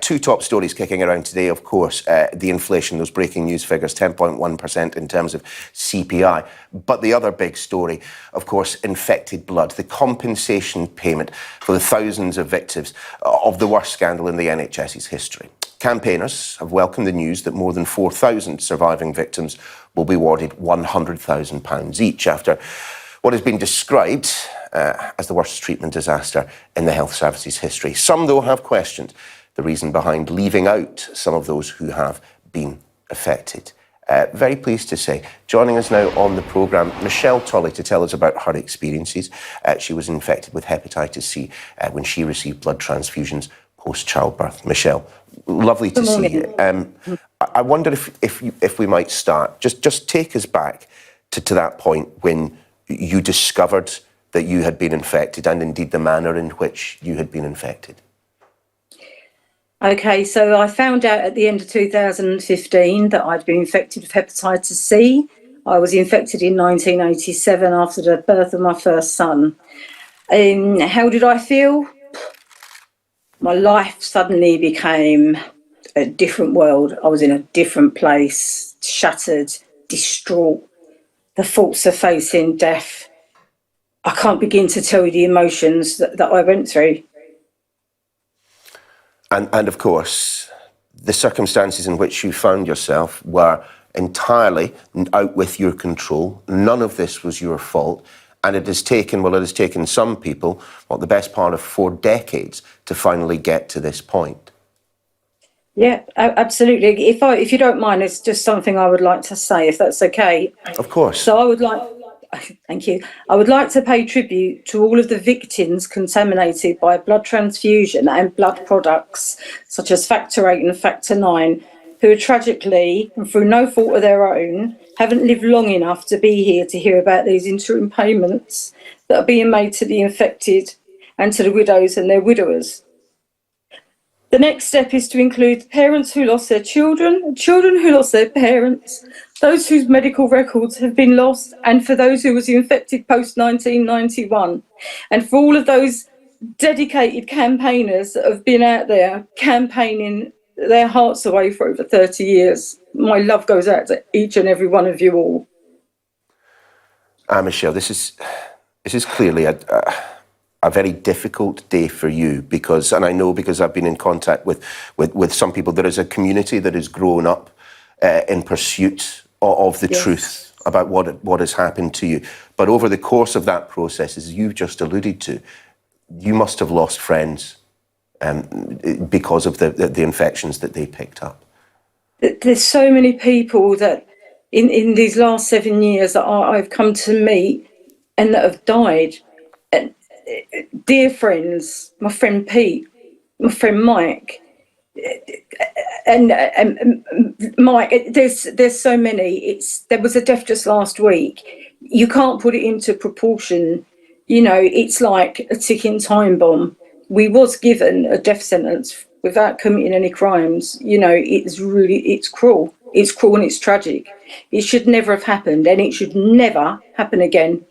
Two top stories kicking around today, of course. The inflation, those breaking news figures, 10.1% in terms of CPI. But the other big story, of course, infected blood, the compensation payment for the thousands of victims of the worst scandal in the NHS's history. Campaigners have welcomed the news that more than 4,000 surviving victims will be awarded £100,000 each after what has been described as the worst treatment disaster in the health service's history. Some, though, have questioned the reason behind leaving out some of those who have been affected. Very pleased to say, joining us now on the programme, Michelle Tolley, to tell us about her experiences. She was infected with hepatitis C when she received blood transfusions post-childbirth. Michelle, lovely to see you. I wonder if we might start. Just take us back to that point when you discovered that you had been infected, and indeed the manner in which you had been infected. Okay, so I found out at the end of 2015 that I'd been infected with hepatitis C. I was infected in 1987 after the birth of my first son. How did I feel? My life suddenly became a different world. I was in a different place, shattered, distraught. The thoughts of facing death. I can't begin to tell you the emotions that I went through. And of course, the circumstances in which you found yourself were entirely out with your control. None of this was your fault. And it has taken some people, the best part of 4 decades to finally get to this point. Yeah, absolutely. If you don't mind, it's just something I would like to say, if that's okay. Of course. So I would like, thank you. I would like to pay tribute to all of the victims contaminated by blood transfusion and blood products, such as Factor 8 and Factor 9, who are tragically, and through no fault of their own, haven't lived long enough to be here to hear about these interim payments that are being made to the infected and to the widows and their widowers. The next step is to include parents who lost their children, children who lost their parents, those whose medical records have been lost, and for those who was infected post-1991. And for all of those dedicated campaigners that have been out there campaigning their hearts away for over 30 years. My love goes out to each and every one of you all. Michelle, this is clearly a very difficult day for you because I've been in contact with some people. There is a community that has grown up in pursuit of the truth about what has happened to you. But over the course of that process, as you've just alluded to, you must have lost friends because of the infections that they picked up. There's so many people that in these last 7 years that I've come to meet and that have died. And dear friends, my friend Pete, my friend Mike, and Mike, there's so many. There was a death just last week. You can't put it into proportion. You know, it's like a ticking time bomb. We was given a death sentence without committing any crimes. You know, it's cruel. It's cruel and it's tragic. It should never have happened, and it should never happen again.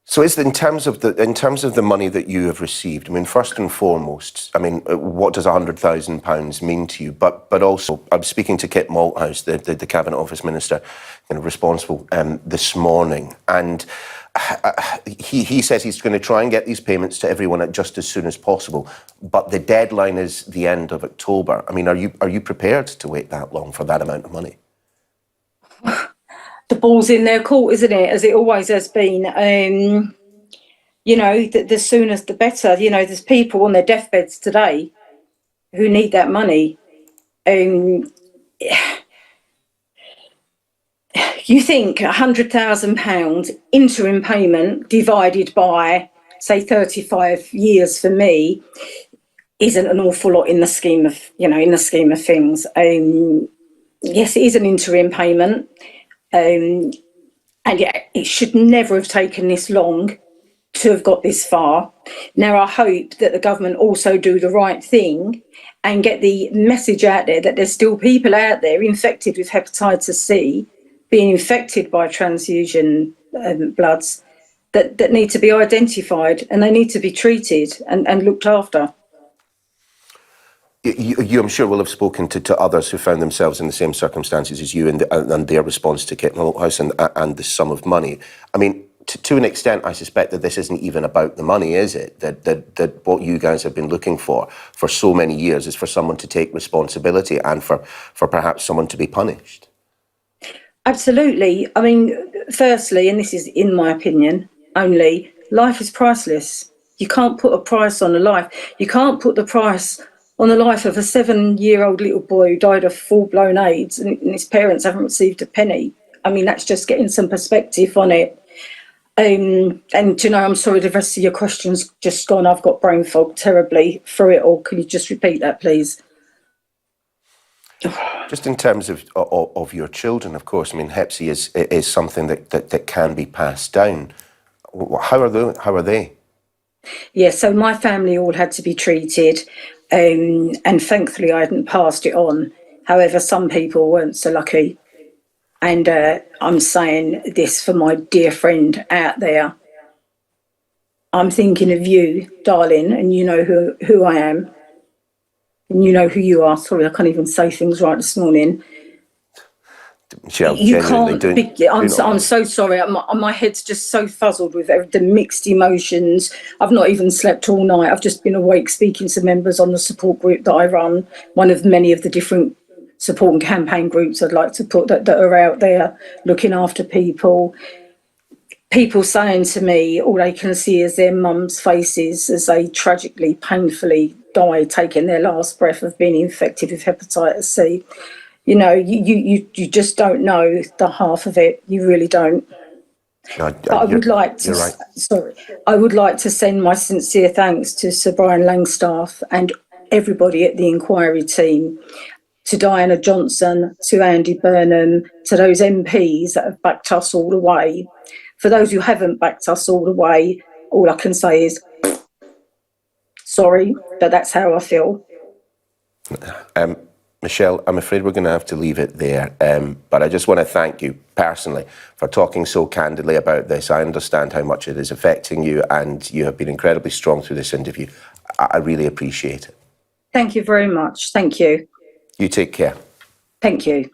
So in terms of the money that you have received, I mean, first and foremost, I mean, what does £100,000 mean to you? But also, I'm speaking to Kit Malthouse, the Cabinet Office Minister, responsible this morning, and he says he's going to try and get these payments to everyone just as soon as possible. But the deadline is the end of October. I mean, are you prepared to wait that long for that amount of money? The ball's in their court, isn't it? As it always has been. You know, the sooner the better. You know, there's people on their deathbeds today who need that money. You think £100,000 interim payment divided by, say, 35 years for me isn't an awful lot in the scheme of, things. Yes, it is an interim payment. And yet it should never have taken this long to have got this far. Now, I hope that the government also do the right thing and get the message out there that there's still people out there infected with hepatitis C, being infected by transfusion bloods that need to be identified, and they need to be treated and looked after. You, I'm sure, will have spoken to others who found themselves in the same circumstances as you and their response to Kate Malthouse and the sum of money. I mean, to an extent, I suspect that this isn't even about the money, is it? That what you guys have been looking for so many years is for someone to take responsibility and for perhaps someone to be punished. Absolutely. I mean, firstly, and this is in my opinion only, life is priceless. You can't put a price on a life. You can't put the price on the life of a 7-year-old little boy who died of full-blown AIDS and his parents haven't received a penny. I mean, that's just getting some perspective on it. And, you know, I'm sorry, the rest of your question's just gone. I've got brain fog terribly through it all. Can you just repeat that, please? Just in terms of your children, of course, I mean, Hep C is something that can be passed down. How are they? Yeah, so my family all had to be treated, and thankfully I hadn't passed it on. However, some people weren't so lucky. And I'm saying this for my dear friend out there. I'm thinking of you, darling, and you know who I am. And you know who you are. Sorry, I can't even say things right this morning. Michelle, you can't. I'm so sorry. My head's just so fuzzled with the mixed emotions. I've not even slept all night. I've just been awake speaking to members on the support group that I run, one of many of the different support and campaign groups I'd like to put that are out there looking after people. People saying to me all they can see is their mums' faces as they tragically, painfully die, taking their last breath of being infected with hepatitis C. You know, you just don't know the half of it. You really don't. But I would like to. Right. Sorry, I would like to send my sincere thanks to Sir Brian Langstaff and everybody at the inquiry team, to Diana Johnson, to Andy Burnham, to those MPs that have backed us all the way. For those who haven't backed us all the way, all I can say is sorry, but that's how I feel. Michelle, I'm afraid we're going to have to leave it there, but I just want to thank you personally for talking so candidly about this. I understand how much it is affecting you, and you have been incredibly strong through this interview. I really appreciate it. Thank you very much. Thank you. You take care. Thank you.